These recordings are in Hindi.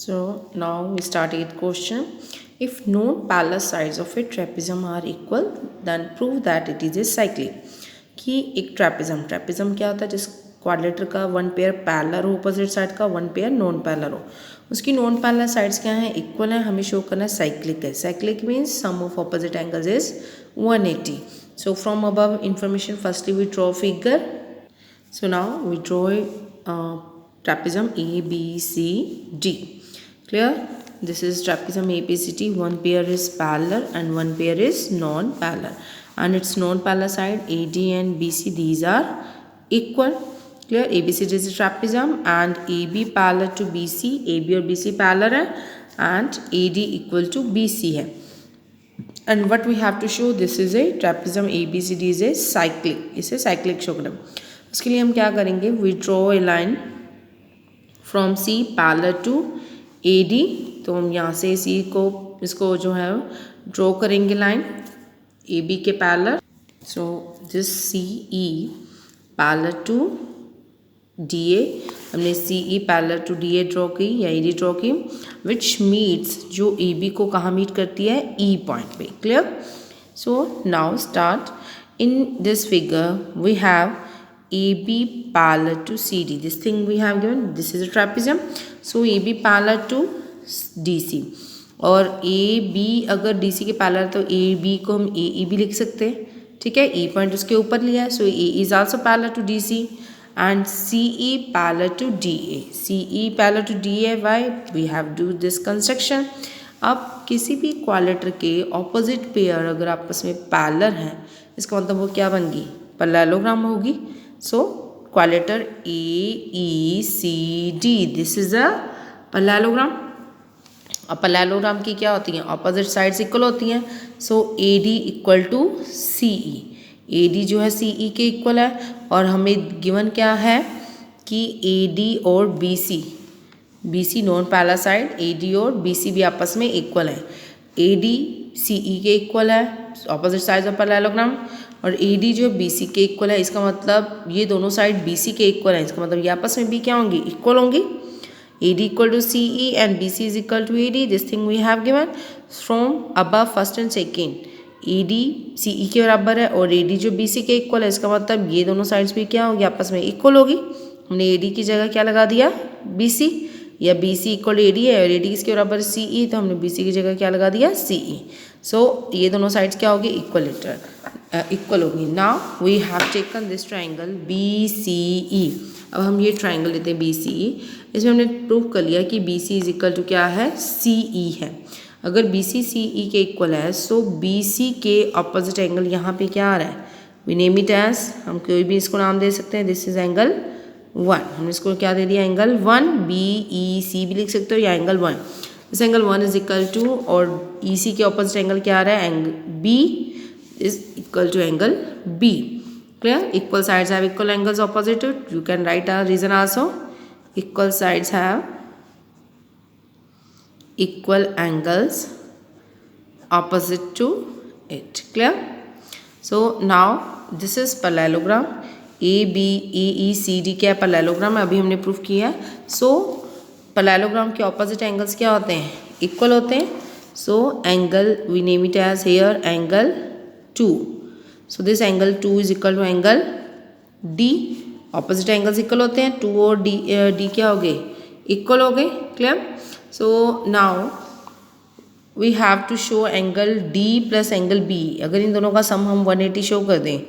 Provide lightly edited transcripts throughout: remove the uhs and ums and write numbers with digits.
So now we start 8th question. If known parallel sides of a trapezium are equal, then prove that it is a cyclic. कि एक ट्रेपेजम क्या होता है, जिस क्वाड्रिलेटर का वन पेयर पैरेलल हो अपोजिट साइड का, वन पेयर नॉन पैरेलल हो, उसकी नॉन पैरेलल साइड्स क्या हैं, इक्वल है, हमें शो करना है साइक्लिक है. Cyclic means sum of opposite angles is 180. So from above information, firstly we draw figure. So now we draw trapezium ABCD. Clear? This is trapezium ABCD. One pair is parallel and one pair is non-parallel, and its non-parallel side AD and BC, these are equal. Clear? ABCD is a trapezium and AB parallel to BC, AB और BC parallel है, and AD equal to BC है. And what we have to show, this is a trapezium ABCD is a cyclic. इसे cyclic शो करें. उसके लिए हम क्या करेंगे, we draw a line from C parallel to AD. तो हम यहाँ से C को इसको जो है ड्रॉ करेंगे लाइन AB के parallel. So this CE parallel to DA, हमने CE parallel to DA draw की या AD ड्रॉ की, विच मीट्स, जो AB को कहाँ मीट करती है, E पॉइंट पे. Clear? So now start. In this figure we have AB parallel to CD. This thing we have given. This is a trapezium. So AB parallel to DC. और AB अगर DC के पैरेलल तो AB को हम AE भी लिख सकते हैं. ठीक है, E पॉइंट उसके ऊपर लिया है, so AE is also parallel to DC and CE parallel to DA. CE parallel to DA. Why? We have do this construction. अब किसी भी क्वाड्रिलेटर के ऑपोजिट पेयर अगर आपस में पैरेलल हैं, इसका मतलब वो क्या बन गई, पैरेललोग्राम होगी. So quadrilateral AECD, this is a parallelogram. अब पैरेललोग्राम की क्या होती हैं, ऑपोजिट साइड्स इक्वल होती हैं. So AD equal to CE. AD जो है CE के इक्वल है, और हमें गिवन क्या है कि AD और BC non parallel side, AD और BC भी आपस में इक्वल है. AD CE के इक्वल है, ऑपोजिट साइड्स ऑफ पैरेललोग्राम, और AD जो BC के इक्वल है. इसका मतलब ये दोनों साइड BC के इक्वल है, इसका मतलब ये आपस में भी क्या होंगी, इक्वल होंगी. AD equal to CE and BC is equal to AD. This thing we have given from above first and second. AD CE के बराबर है और AD जो BC के इक्वल है, इसका मतलब ये दोनों साइड्स भी क्या होगी, आपस में इक्वल होगी. हमने AD की जगह क्या लगा दिया, BC, या BC इक्वल टू AD है और AD किसके बराबर है, CE, तो हमने BC की जगह क्या लगा दिया, CE. सो ये दोनों साइड्स क्या होगी, इक्वल होगी. Now we have taken this triangle BCE. अब हम ये ट्राइंगल लेते हैं BCE. इसमें हमने प्रूव कर लिया कि BC इज इक्वल टू क्या है, CE है. अगर BC CE के इक्वल है, सो BC के ऑपोजिट एंगल यहाँ पे क्या आ रहा है, वी नेम इट एज, हम कोई भी इसको नाम दे सकते हैं. This is angle 1. हमने इसको क्या दे दिया, एंगल 1. BEC भी लिख सकते हो, या एंगल 1. इस एंगल 1 इज इक्वल टू, और EC के ऑपोजिट एंगल क्या आ रहा है, angle B is equal to angle B. Clear? Equal sides have equal angles opposite it. You can write a reason also. Equal sides have equal angles opposite to it. Clear? So now this is parallelogram. ABECD क्या parallelogram है, अभी हमने प्रूफ किया है. So parallelogram के opposite angles क्या होते हैं, equal होते हैं. So angle we name it as here angle 2. So this angle 2 is equal to angle D. Opposite angles equal होते हैं, 2 और D क्या हो गए, इक्वल हो गए. Clear? So now we have to show angle D plus angle B. अगर इन दोनों का सम हम 180 शो कर दें,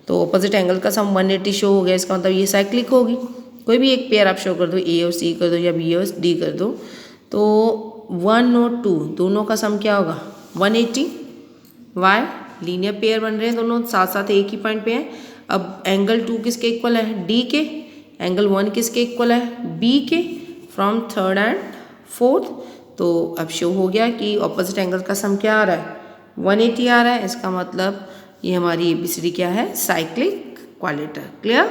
तो ऑपोजिट एंगल का सम 180 शो हो गया, इसका मतलब ये साइक्लिक होगी. कोई भी एक पेयर आप शो कर दो, A और C कर दो या B और D कर दो, तो 1 और 2 दोनों का सम क्या होगा, 180. वाई, लीनियर पेयर बन रहे हैं, दोनों साथ साथ एक ही पॉइंट पे हैं. अब एंगल 2 किसके इक्वल है, D के. एंगल 1 किसके इक्वल है, B के, फ्रॉम थर्ड एंड फोर्थ. तो अब शो हो गया कि ऑपोजिट एंगल का सम क्या आ रहा है, 180 आ रहा है. इसका मतलब ये हमारी ABCD क्या है, साइक्लिक क्वाड्रिलेटर. क्लियर?